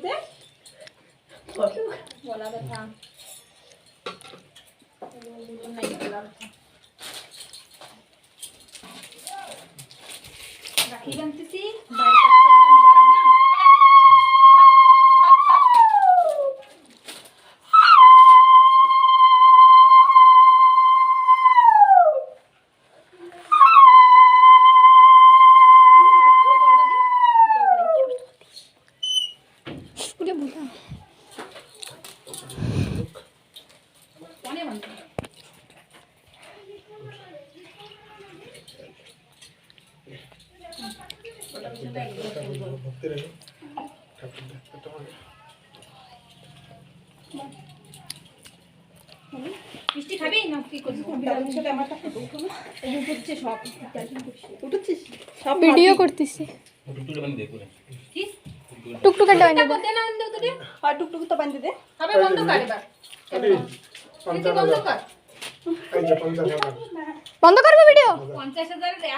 দে গলা ব্যথা রাখি বানতেছি বাইরে মিষ্টি খাবি না কি করছিস সব ভিডিও করতেছি টুকটুকে ডাইন দে আর টুকটুক তো বান্ধে দে হবে বন্ধ কর এবার বন্ধ কর বন্ধ করবে ভিডিও 50,000 এর